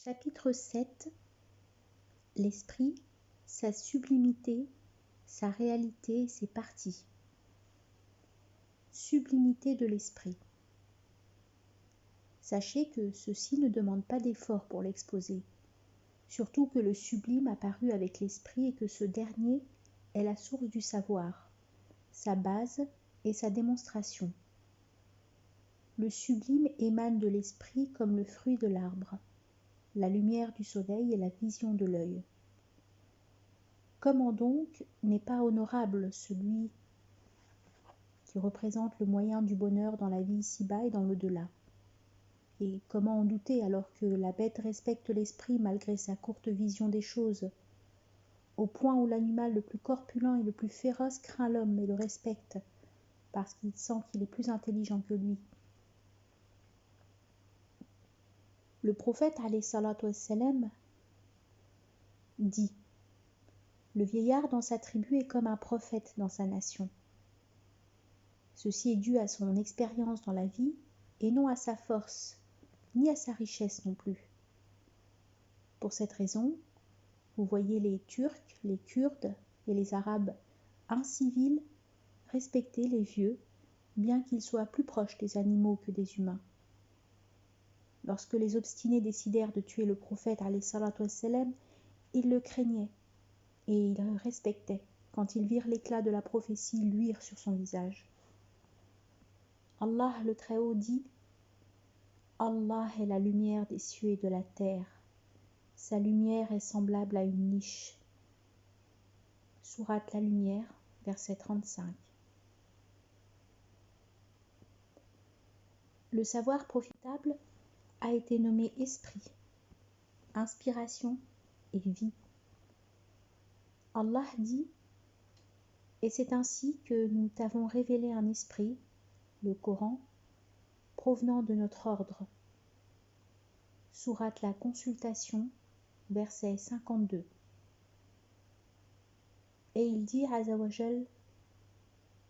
Chapitre 7. L'esprit, sa sublimité, sa réalité et ses parties. Sublimité de l'esprit. Sachez que ceci ne demande pas d'effort pour l'exposer, surtout que le sublime apparut avec l'esprit et que ce dernier est la source du savoir, sa base et sa démonstration. Le sublime émane de l'esprit comme le fruit de l'arbre, la lumière du soleil et la vision de l'œil. Comment donc n'est pas honorable celui qui représente le moyen du bonheur dans la vie ici-bas et dans l'au-delà? Et comment en douter alors que la bête respecte l'esprit malgré sa courte vision des choses, au point où l'animal le plus corpulent et le plus féroce craint l'homme et le respecte, parce qu'il sent qu'il est plus intelligent que lui. Le prophète alayhi salatu wassalam dit: le vieillard dans sa tribu est comme un prophète dans sa nation. Ceci est dû à son expérience dans la vie et non à sa force, ni à sa richesse non plus. Pour cette raison, vous voyez les Turcs, les Kurdes et les Arabes incivils respecter les vieux, bien qu'ils soient plus proches des animaux que des humains. Lorsque les obstinés décidèrent de tuer le prophète alayhi salatu wassalam, ils le craignaient et ils le respectaient quand ils virent l'éclat de la prophétie luire sur son visage. Allah le Très-Haut dit: Allah est la lumière des cieux et de la terre. Sa lumière est semblable à une niche. Sourate La Lumière, verset 35. Le savoir profitable a été nommé esprit, inspiration et vie. Allah dit: et c'est ainsi que nous t'avons révélé un esprit, le Coran, provenant de notre ordre. Sourate La Consultation, verset 52. Et il dit Azza wa Jal: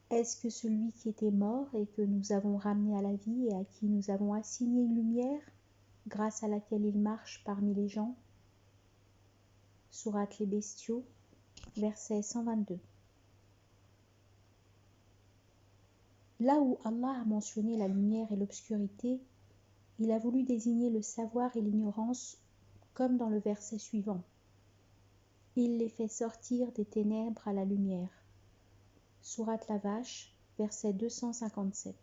est-ce que celui qui était mort et que nous avons ramené à la vie et à qui nous avons assigné une lumière, grâce à laquelle il marche parmi les gens? Sourate Les Bestiaux, verset 122. Là où Allah a mentionné la lumière et l'obscurité, il a voulu désigner le savoir et l'ignorance comme dans le verset suivant. Il les fait sortir des ténèbres à la lumière. Sourate La Vache, verset 257.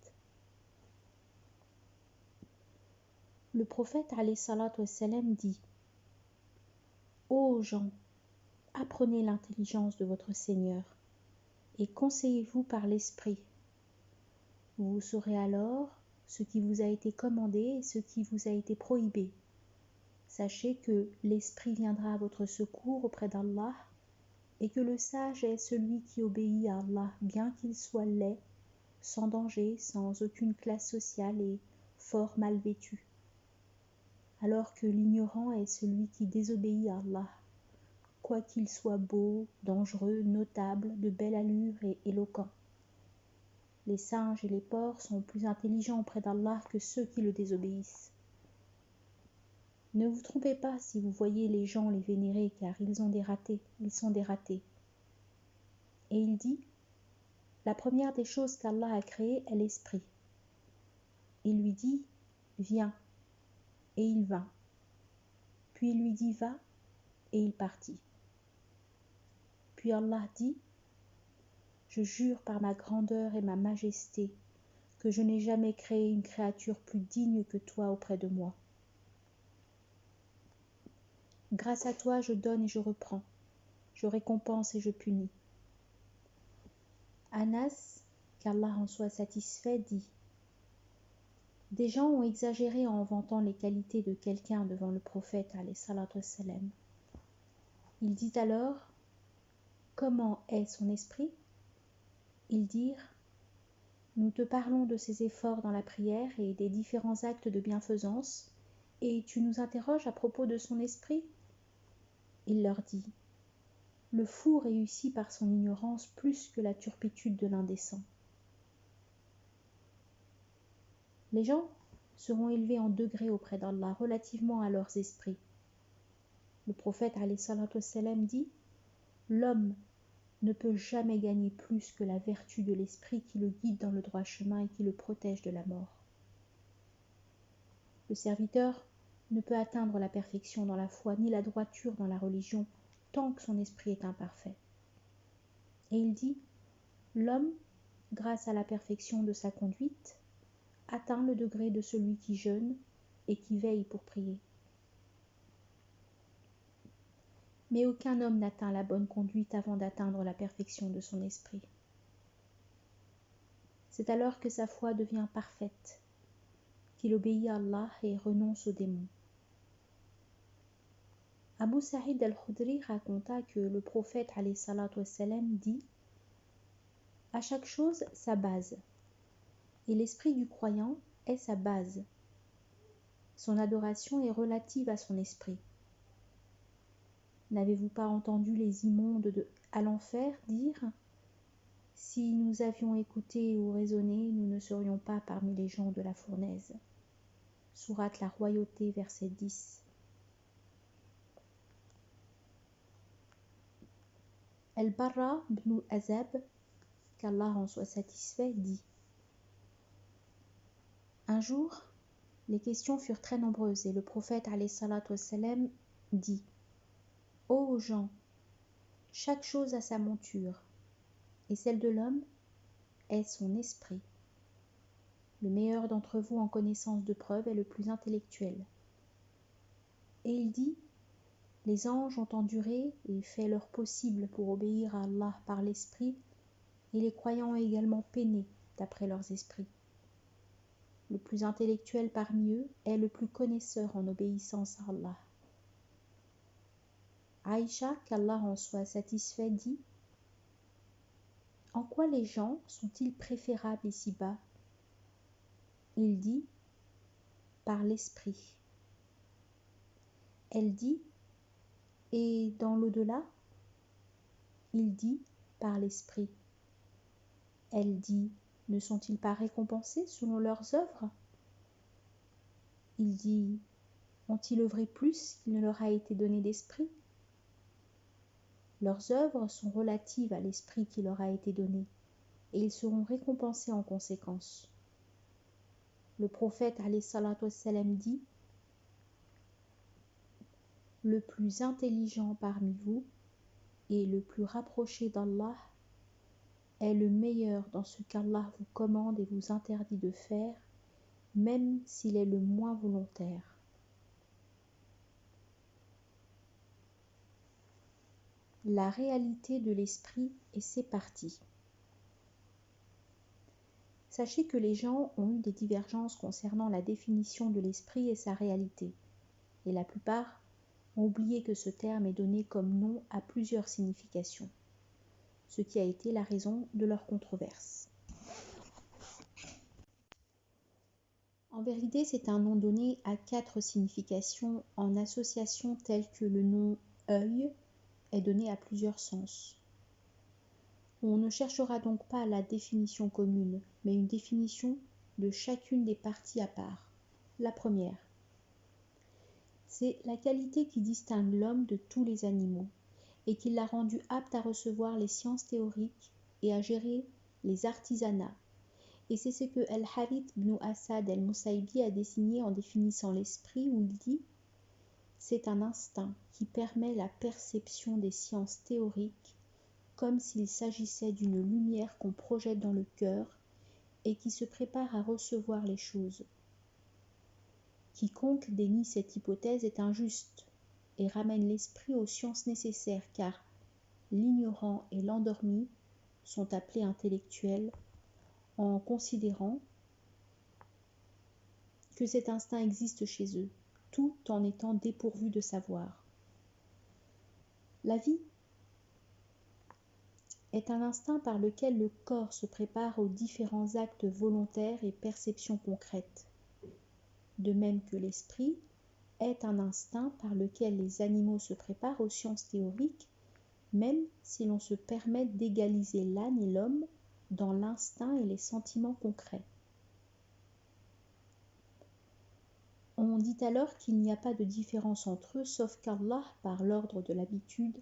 Le prophète alayhi salatu wassalam dit: ô gens, apprenez l'intelligence de votre Seigneur et conseillez-vous par l'esprit. Vous saurez alors ce qui vous a été commandé et ce qui vous a été prohibé. Sachez que l'esprit viendra à votre secours auprès d'Allah et que le sage est celui qui obéit à Allah, bien qu'il soit laid, sans danger, sans aucune classe sociale et fort mal vêtu. Alors que l'ignorant est celui qui désobéit à Allah, quoi qu'il soit beau, dangereux, notable, de belle allure et éloquent. Les singes et les porcs sont plus intelligents auprès d'Allah que ceux qui le désobéissent. Ne vous trompez pas si vous voyez les gens les vénérer, car ils sont des ratés. Et il dit: la première des choses qu'Allah a créées est l'esprit. Il lui dit: viens, et il vint. Puis il lui dit: va, et il partit. Puis Allah dit: je jure par ma grandeur et ma majesté que je n'ai jamais créé une créature plus digne que toi auprès de moi. Grâce à toi, je donne et je reprends, je récompense et je punis. Anas, qu'Allah en soit satisfait, dit: des gens ont exagéré en vantant les qualités de quelqu'un devant le prophète alayhi salatu wassalam. Il dit alors: comment est son esprit? Ils dirent: nous te parlons de ses efforts dans la prière et des différents actes de bienfaisance, et tu nous interroges à propos de son esprit? Il leur dit: le fou réussit par son ignorance plus que la turpitude de l'indécent. Les gens seront élevés en degrés auprès d'Allah relativement à leurs esprits, Le prophète alayhi salatu wassalam dit « L'homme ne peut jamais gagner plus que la vertu de l'esprit qui le guide dans le droit chemin et qui le protège de la mort. » Le serviteur ne peut atteindre la perfection dans la foi ni la droiture dans la religion tant que son esprit est imparfait. Et il dit « L'homme, grâce à la perfection de sa conduite, atteint le degré de celui qui jeûne et qui veille pour prier. Mais aucun homme n'atteint la bonne conduite avant d'atteindre la perfection de son esprit. C'est alors que sa foi devient parfaite, qu'il obéit à Allah et renonce aux démons. » Abu Sa'id al-Khudri raconta que le prophète alayhi salatu wassalam dit « À chaque chose sa base, et l'esprit du croyant est sa base. Son adoration est relative à son esprit. N'avez-vous pas entendu les immondes à l'enfer dire « Si nous avions écouté ou raisonné, nous ne serions pas parmi les gens de la fournaise. » Sourate la Royauté, verset 10. Al-Barra ibn Azab, qu'Allah en soit satisfait, dit « Un jour, les questions furent très nombreuses et le prophète alayhi salatu wassalam dit « Ô gens, chaque chose a sa monture, et celle de l'homme est son esprit. Le meilleur d'entre vous en connaissance de preuve est le plus intellectuel. » Et il dit « Les anges ont enduré et fait leur possible pour obéir à Allah par l'esprit, et les croyants ont également peiné d'après leurs esprits. Le plus intellectuel parmi eux est le plus connaisseur en obéissance à Allah. » Aïcha, qu'Allah en soit satisfait, dit « En quoi les gens sont-ils préférables ici-bas ?» Il dit « Par l'esprit. » Elle dit « Et dans l'au-delà ?» Il dit « Par l'esprit. » Elle dit « Ne sont-ils pas récompensés selon leurs œuvres ?» Il dit « Ont-ils œuvré plus qu'il ne leur a été donné d'esprit ?» Leurs œuvres sont relatives à l'esprit qui leur a été donné, et ils seront récompensés en conséquence. Le prophète alayhi salatu wassalam dit « Le plus intelligent parmi vous et le plus rapproché d'Allah est le meilleur dans ce qu'Allah vous commande et vous interdit de faire, même s'il est le moins volontaire. » La réalité de l'esprit et ses parties. Sachez que les gens ont eu des divergences concernant la définition de l'esprit et sa réalité, et la plupart ont oublié que ce terme est donné comme nom à plusieurs significations, ce qui a été la raison de leur controverse. En vérité, c'est un nom donné à 4 significations en association telles que le nom « œil » est donné à plusieurs sens. On ne cherchera donc pas la définition commune, mais une définition de chacune des parties à part. La première, c'est la qualité qui distingue l'homme de tous les animaux et qui l'a rendu apte à recevoir les sciences théoriques et à gérer les artisanats. Et c'est ce que Al-Harith ibn Asad al-Musaïbi a désigné en définissant l'esprit, où il dit « C'est un instinct qui permet la perception des sciences théoriques comme s'il s'agissait d'une lumière qu'on projette dans le cœur et qui se prépare à recevoir les choses. Quiconque dénie cette hypothèse est injuste et ramène l'esprit aux sciences nécessaires, car l'ignorant et l'endormi sont appelés intellectuels en considérant que cet instinct existe chez eux, tout en étant dépourvus de savoir. La vie est un instinct par lequel le corps se prépare aux différents actes volontaires et perceptions concrètes, de même que l'esprit est un instinct par lequel les animaux se préparent aux sciences théoriques, même si l'on se permet d'égaliser l'âne et l'homme dans l'instinct et les sentiments concrets. On dit alors qu'il n'y a pas de différence entre eux, sauf qu'Allah, par l'ordre de l'habitude,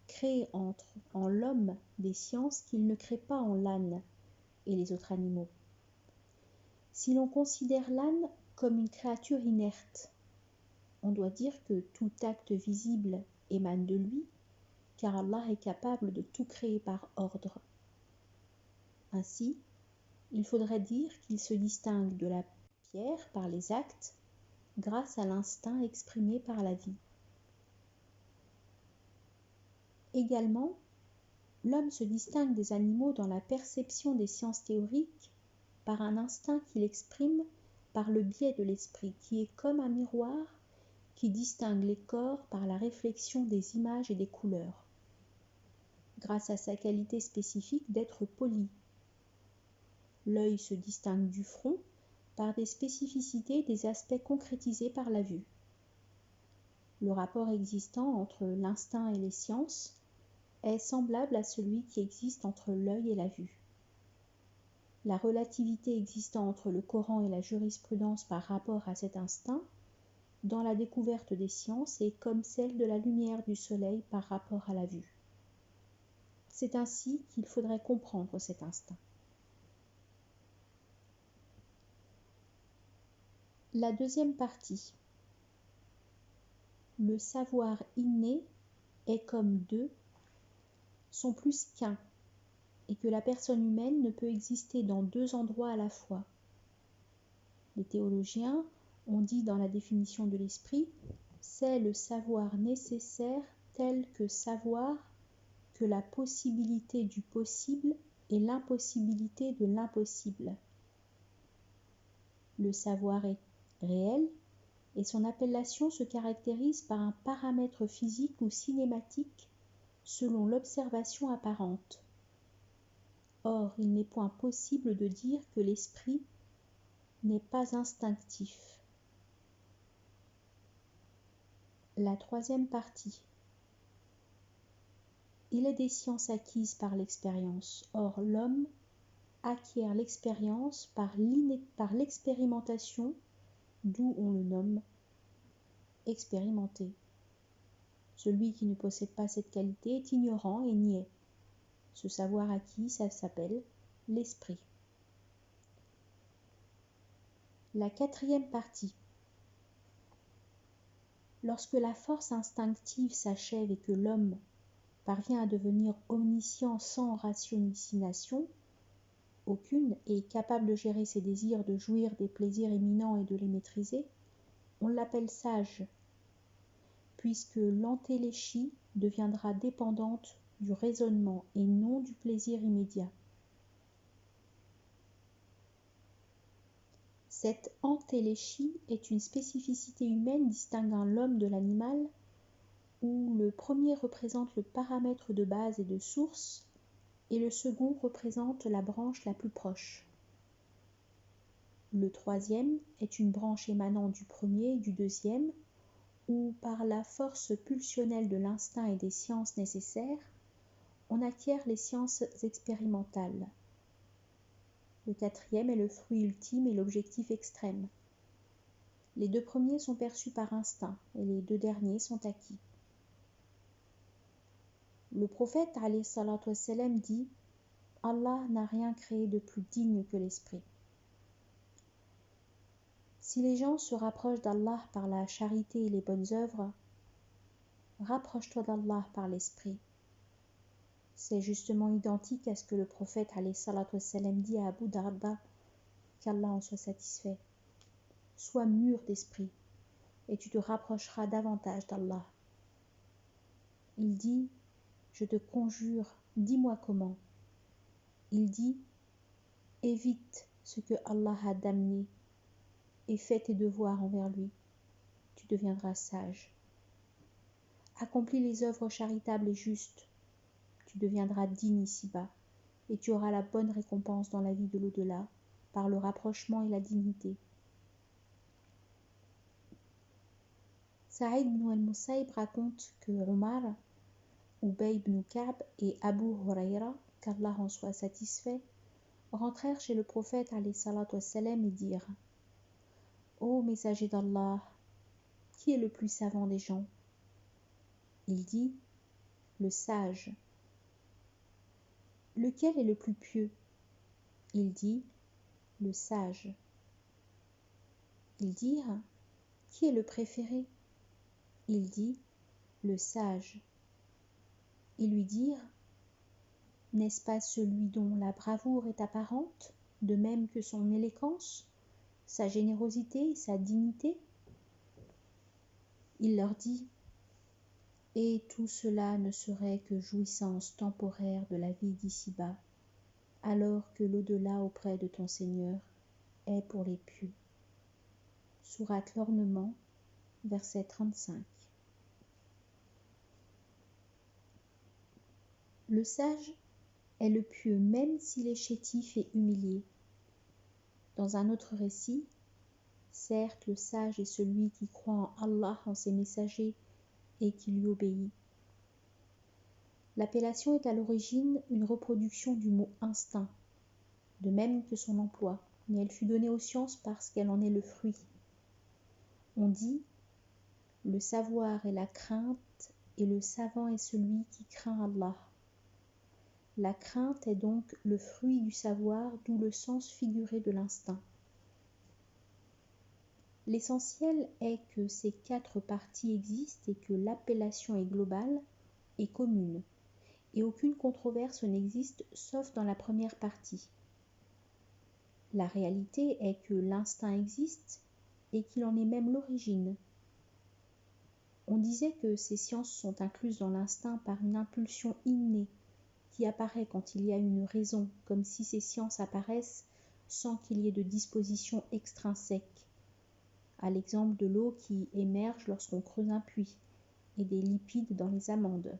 crée en l'homme des sciences qu'il ne crée pas en l'âne et les autres animaux. Si l'on considère l'âne comme une créature inerte, on doit dire que tout acte visible émane de lui, car Allah est capable de tout créer par ordre. Ainsi, il faudrait dire qu'il se distingue de la pierre par les actes, grâce à l'instinct exprimé par la vie. Également, l'homme se distingue des animaux dans la perception des sciences théoriques par un instinct qu'il exprime par le biais de l'esprit, qui est comme un miroir qui distingue les corps par la réflexion des images et des couleurs, grâce à sa qualité spécifique d'être poli. L'œil se distingue du front par des spécificités des aspects concrétisés par la vue. Le rapport existant entre l'instinct et les sciences est semblable à celui qui existe entre l'œil et la vue. La relativité existant entre le Coran et la jurisprudence par rapport à cet instinct, dans la découverte des sciences, est comme celle de la lumière du soleil par rapport à la vue. C'est ainsi qu'il faudrait comprendre cet instinct. La deuxième partie. Le savoir inné est comme deux, sont plus qu'un, et que la personne humaine ne peut exister dans deux endroits à la fois. Les théologiens ont dit dans la définition de l'esprit, c'est le savoir nécessaire tel que savoir que la possibilité du possible est l'impossibilité de l'impossible. Le savoir est réel et son appellation se caractérise par un paramètre physique ou cinématique selon l'observation apparente. Or, il n'est point possible de dire que l'esprit n'est pas instinctif. La troisième partie. Il est des sciences acquises par l'expérience. Or, l'homme acquiert l'expérience par l'expérimentation, d'où on le nomme expérimenté. Celui qui ne possède pas cette qualité est ignorant et niais. Ce savoir acquis, ça s'appelle l'esprit. La quatrième partie. Lorsque la force instinctive s'achève et que l'homme parvient à devenir omniscient sans ratiocination aucune et est capable de gérer ses désirs, de jouir des plaisirs imminents et de les maîtriser, on l'appelle sage, puisque l'entéléchie deviendra dépendante du raisonnement et non du plaisir immédiat. Cette entéléchie est une spécificité humaine distinguant l'homme de l'animal, où le premier représente le paramètre de base et de source, et le second représente la branche la plus proche. Le troisième est une branche émanant du premier et du deuxième, où par la force pulsionnelle de l'instinct et des sciences nécessaires, on acquiert les sciences expérimentales. Le quatrième est le fruit ultime et l'objectif extrême. Les deux premiers sont perçus par instinct et les deux derniers sont acquis. Le prophète alayhi salatu wassalam dit « Allah n'a rien créé de plus digne que l'esprit ». Si les gens se rapprochent d'Allah par la charité et les bonnes œuvres, rapproche-toi d'Allah par l'esprit. C'est justement identique à ce que le prophète alayhi salatu wassalam dit à Abu Darda, qu'Allah en soit satisfait. Sois mûr d'esprit et tu te rapprocheras davantage d'Allah. Il dit, je te conjure, dis-moi comment. Il dit, évite ce que Allah a damné et fais tes devoirs envers lui. Tu deviendras sage. Accomplis les œuvres charitables et justes. Tu deviendras digne ici-bas et tu auras la bonne récompense dans la vie de l'au-delà par le rapprochement et la dignité. Saïd ibn al-Musayyib raconte que Omar, Ubay ibn Ka'b et Abu Huraira, qu'Allah en soit satisfait, rentrèrent chez le prophète alayhi salatu wassalam et dirent Ô messager d'Allah, qui est le plus savant des gens? Il dit, le sage. Lequel est le plus pieux? Il dit, le sage. Ils dirent, qui est le préféré? Il dit, le sage. Ils lui dirent, n'est-ce pas celui dont la bravoure est apparente, de même que son élégance, sa générosité, sa dignité? Il leur dit, et tout cela ne serait que jouissance temporaire de la vie d'ici-bas, alors que l'au-delà auprès de ton Seigneur est pour les pieux. Sourate l'Ornement, verset 35. Le sage est le pieux même s'il est chétif et humilié. Dans un autre récit, certes le sage est celui qui croit en Allah, en ses messagers, et qui lui obéit. L'appellation est à l'origine une reproduction du mot instinct, de même que son emploi, mais elle fut donnée aux sciences parce qu'elle en est le fruit. On dit, le savoir est la crainte, et le savant est celui qui craint Allah. La crainte est donc le fruit du savoir, d'où le sens figuré de l'instinct. L'essentiel est que ces 4 parties existent et que l'appellation est globale et commune, et aucune controverse n'existe sauf dans la première partie. La réalité est que l'instinct existe et qu'il en est même l'origine. On disait que ces sciences sont incluses dans l'instinct par une impulsion innée qui apparaît quand il y a une raison, comme si ces sciences apparaissent sans qu'il y ait de disposition extrinsèque, à l'exemple de l'eau qui émerge lorsqu'on creuse un puits et des lipides dans les amandes.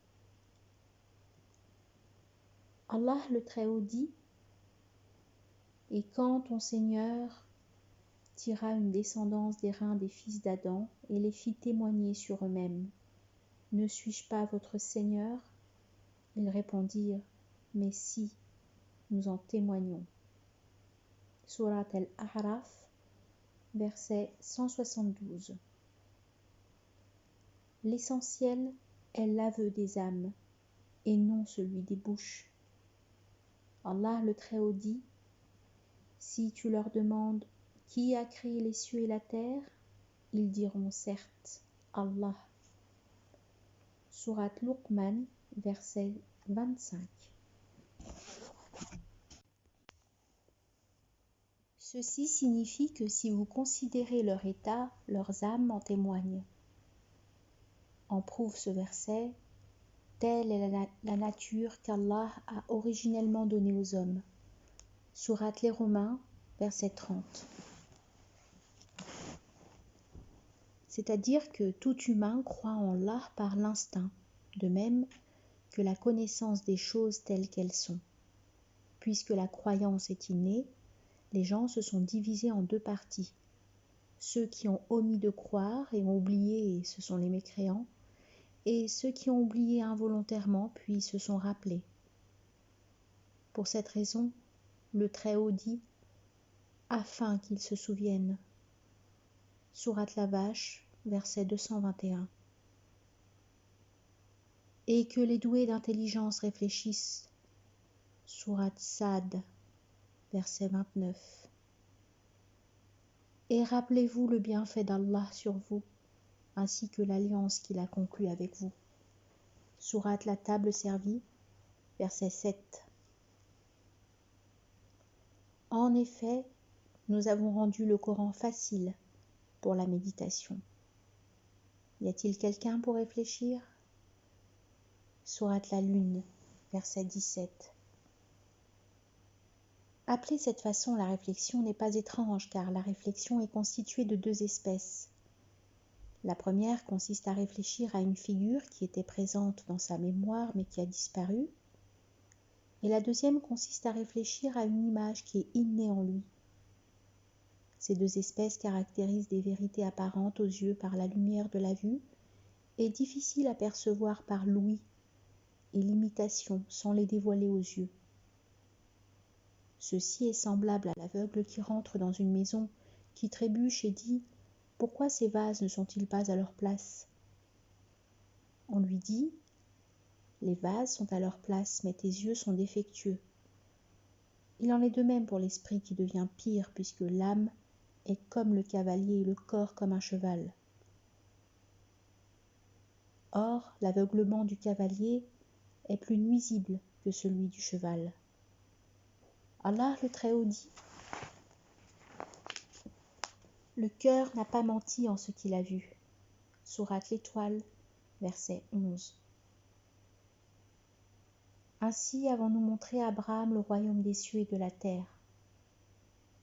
Allah le Très-Haut dit, et quand ton Seigneur tira une descendance des reins des fils d'Adam et les fit témoigner sur eux-mêmes, ne suis-je pas votre Seigneur? Ils répondirent, mais si, nous en témoignons. Sourate Al-A'raf, verset 172. L'essentiel est l'aveu des âmes et non celui des bouches. Allah le Très-Haut dit, si tu leur demandes qui a créé les cieux et la terre, ils diront certes Allah. Sourate Luqman, verset 25. Ceci signifie que si vous considérez leur état, leurs âmes en témoignent. En prouve ce verset, telle est la nature qu'Allah a originellement donnée aux hommes. Sourate les Romains, verset 30. C'est-à-dire que tout humain croit en Allah par l'instinct, de même que la connaissance des choses telles qu'elles sont. Puisque la croyance est innée, les gens se sont divisés en 2 parties. Ceux qui ont omis de croire et ont oublié, et ce sont les mécréants, et ceux qui ont oublié involontairement puis se sont rappelés. Pour cette raison, le Très-Haut dit « afin qu'ils se souviennent ». Sourate la Vache, verset 221. Et que les doués d'intelligence réfléchissent. Sourate Sad, verset 29. Et rappelez-vous le bienfait d'Allah sur vous, ainsi que l'alliance qu'il a conclue avec vous. Sourate la Table servie, verset 7. En effet, nous avons rendu le Coran facile pour la méditation. Y a-t-il quelqu'un pour réfléchir? Sourate la Lune, verset 17. Appeler cette façon la réflexion n'est pas étrange car la réflexion est constituée de 2 espèces. La première consiste à réfléchir à une figure qui était présente dans sa mémoire mais qui a disparu. Et la deuxième consiste à réfléchir à une image qui est innée en lui. Ces 2 espèces caractérisent des vérités apparentes aux yeux par la lumière de la vue et difficiles à percevoir par l'ouïe et l'imitation sans les dévoiler aux yeux. Ceci est semblable à l'aveugle qui rentre dans une maison, qui trébuche et dit pourquoi ces vases ne sont-ils pas à leur place ? On lui dit, les vases sont à leur place, mais tes yeux sont défectueux. Il en est de même pour l'esprit qui devient pire, puisque l'âme est comme le cavalier et le corps comme un cheval. Or, l'aveuglement du cavalier est plus nuisible que celui du cheval. Allah le Très-Haut dit, le cœur n'a pas menti en ce qu'il a vu. Sourate l'Étoile, verset 11. Ainsi avons-nous montré à Abraham le royaume des cieux et de la terre.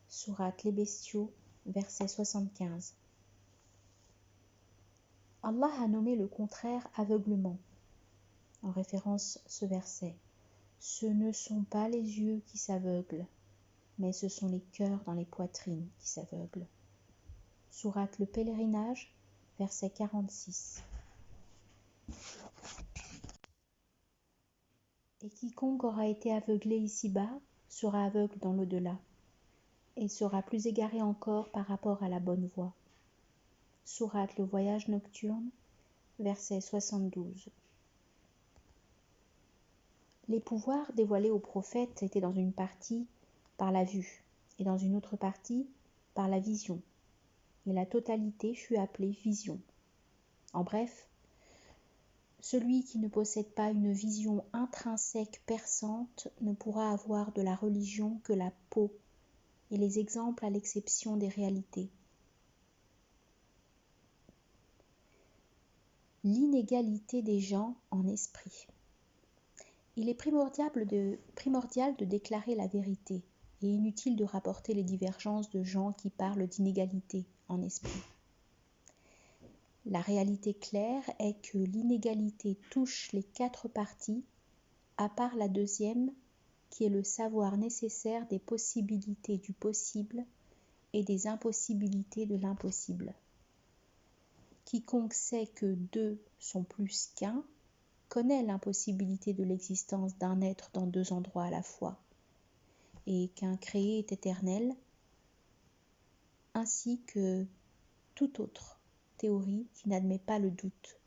Sourate les Bestiaux, verset 75. Allah a nommé le contraire aveuglement, en référence ce verset. Ce ne sont pas les yeux qui s'aveuglent, mais ce sont les cœurs dans les poitrines qui s'aveuglent. Sourate le Pèlerinage, verset 46. Et quiconque aura été aveuglé ici-bas sera aveugle dans l'au-delà, et sera plus égaré encore par rapport à la bonne voie. Sourate le Voyage nocturne, verset 72. Les pouvoirs dévoilés aux prophètes étaient dans une partie par la vue, et dans une autre partie par la vision, et la totalité fut appelée vision. En bref, celui qui ne possède pas une vision intrinsèque perçante ne pourra avoir de la religion que la peau, et les exemples à l'exception des réalités. L'inégalité des gens en esprit. Il est primordial de déclarer la vérité et inutile de rapporter les divergences de gens qui parlent d'inégalité en esprit. La réalité claire est que l'inégalité touche les 4 parties, à part la deuxième, qui est le savoir nécessaire des possibilités du possible et des impossibilités de l'impossible. Quiconque sait que 2 sont plus qu'un, connaît l'impossibilité de l'existence d'un être dans 2 endroits à la fois, et qu'un créé est éternel, ainsi que toute autre théorie qui n'admet pas le doute.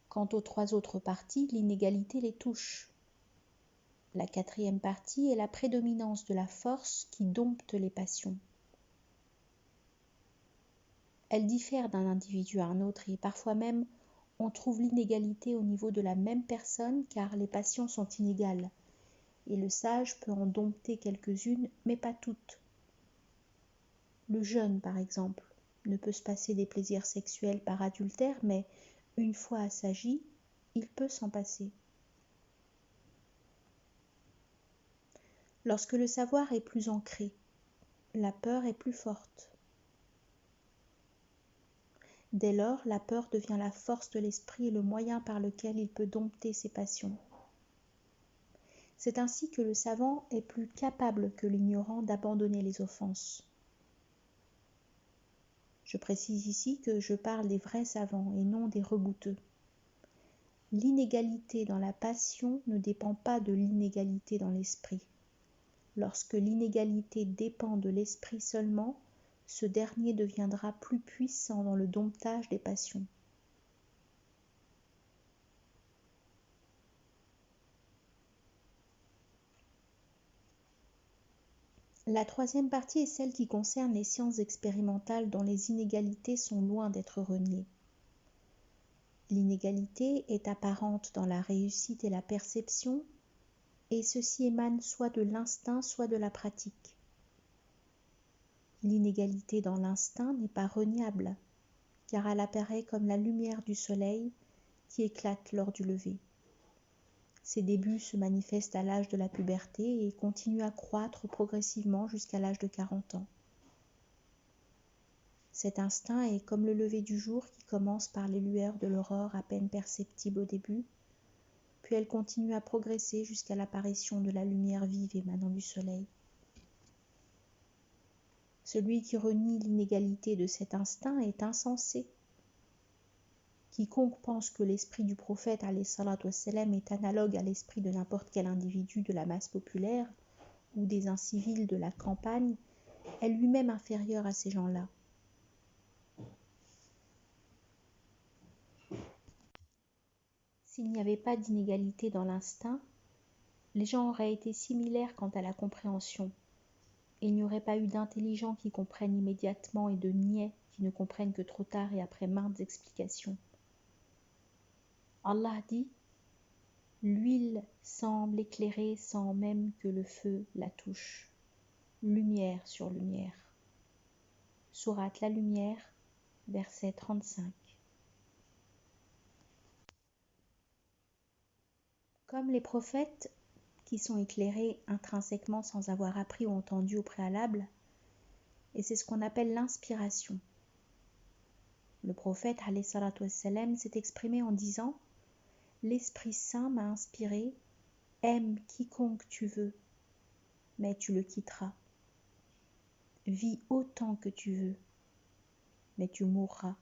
Quant aux 3 autres parties, l'inégalité les touche. La 4e partie est la prédominance de la force qui dompte les passions. Elle diffère d'un individu à un autre et parfois même on trouve l'inégalité au niveau de la même personne car les passions sont inégales et le sage peut en dompter quelques-unes mais pas toutes. Le jeune par exemple ne peut se passer des plaisirs sexuels par adultère mais une fois assagi, il peut s'en passer. Lorsque le savoir est plus ancré, la peur est plus forte. Dès lors, la peur devient la force de l'esprit et le moyen par lequel il peut dompter ses passions. C'est ainsi que le savant est plus capable que l'ignorant d'abandonner les offenses. Je précise ici que je parle des vrais savants et non des rebouteux. L'inégalité dans la passion ne dépend pas de l'inégalité dans l'esprit. Lorsque l'inégalité dépend de l'esprit seulement, ce dernier deviendra plus puissant dans le domptage des passions. La 3e partie est celle qui concerne les sciences expérimentales dont les inégalités sont loin d'être reniées. L'inégalité est apparente dans la réussite et la perception, et ceci émane soit de l'instinct, soit de la pratique. L'inégalité dans l'instinct n'est pas reniable, car elle apparaît comme la lumière du soleil qui éclate lors du lever. Ses débuts se manifestent à l'âge de la puberté et continuent à croître progressivement jusqu'à l'âge de 40 ans. Cet instinct est comme le lever du jour qui commence par les lueurs de l'aurore à peine perceptibles au début, puis elle continue à progresser jusqu'à l'apparition de la lumière vive émanant du soleil. Celui qui renie l'inégalité de cet instinct est insensé. Quiconque pense que l'esprit du prophète alayhi salatu wassalam est analogue à l'esprit de n'importe quel individu de la masse populaire ou des incivils de la campagne est lui-même inférieur à ces gens-là. S'il n'y avait pas d'inégalité dans l'instinct, les gens auraient été similaires quant à la compréhension, et il n'y aurait pas eu d'intelligents qui comprennent immédiatement et de niais qui ne comprennent que trop tard et après maintes explications. Allah dit « L'huile semble éclairer sans même que le feu la touche. Lumière sur lumière. » Sourate La Lumière, verset 35. Comme les prophètes qui sont éclairés intrinsèquement sans avoir appris ou entendu au préalable, et c'est ce qu'on appelle l'inspiration. Le prophète alayhi salatu wassalam s'est exprimé en disant « L'Esprit Saint m'a inspiré, aime quiconque tu veux, mais tu le quitteras. Vis autant que tu veux, mais tu mourras.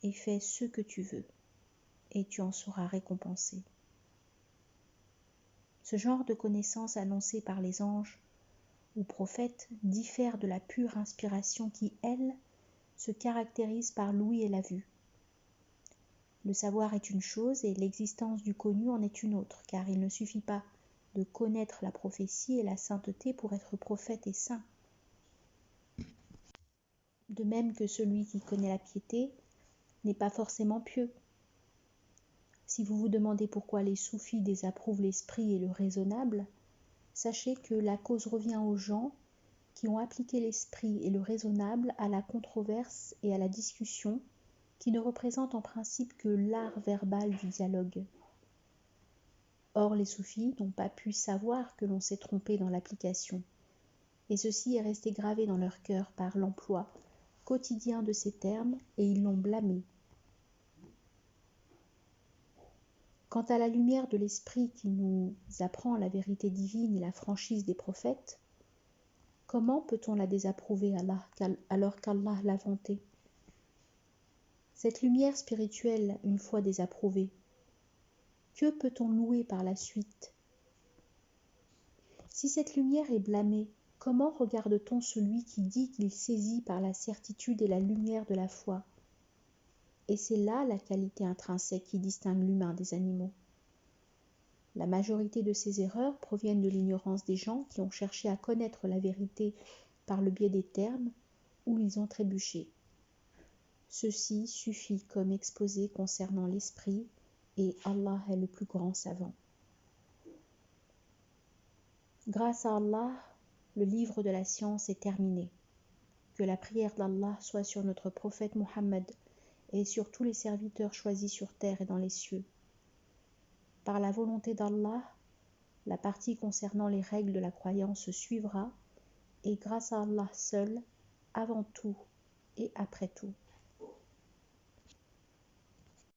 Et fais ce que tu veux, et tu en seras récompensé. » Ce genre de connaissance annoncée par les anges ou prophètes diffère de la pure inspiration qui, elle, se caractérise par l'ouïe et la vue. Le savoir est une chose et l'existence du connu en est une autre, car il ne suffit pas de connaître la prophétie et la sainteté pour être prophète et saint. De même que celui qui connaît la piété n'est pas forcément pieux. Si vous vous demandez pourquoi les soufis désapprouvent l'esprit et le raisonnable, sachez que la cause revient aux gens qui ont appliqué l'esprit et le raisonnable à la controverse et à la discussion, qui ne représentent en principe que l'art verbal du dialogue. Or, les soufis n'ont pas pu savoir que l'on s'est trompé dans l'application, et ceci est resté gravé dans leur cœur par l'emploi quotidien de ces termes, et ils l'ont blâmé. Quant à la lumière de l'esprit qui nous apprend la vérité divine et la franchise des prophètes, comment peut-on la désapprouver alors qu'Allah l'a vantée? Cette lumière spirituelle, une fois désapprouvée, que peut-on louer par la suite? Si cette lumière est blâmée, comment regarde-t-on celui qui dit qu'il saisit par la certitude et la lumière de la foi? Et c'est là la qualité intrinsèque qui distingue l'humain des animaux. La majorité de ces erreurs proviennent de l'ignorance des gens qui ont cherché à connaître la vérité par le biais des termes où ils ont trébuché. Ceci suffit comme exposé concernant l'esprit, et Allah est le plus grand savant. Grâce à Allah, le livre de la science est terminé. Que la prière d'Allah soit sur notre prophète Mohammed et sur tous les serviteurs choisis sur terre et dans les cieux. Par la volonté d'Allah, la partie concernant les règles de la croyance suivra, et grâce à Allah seul, avant tout et après tout.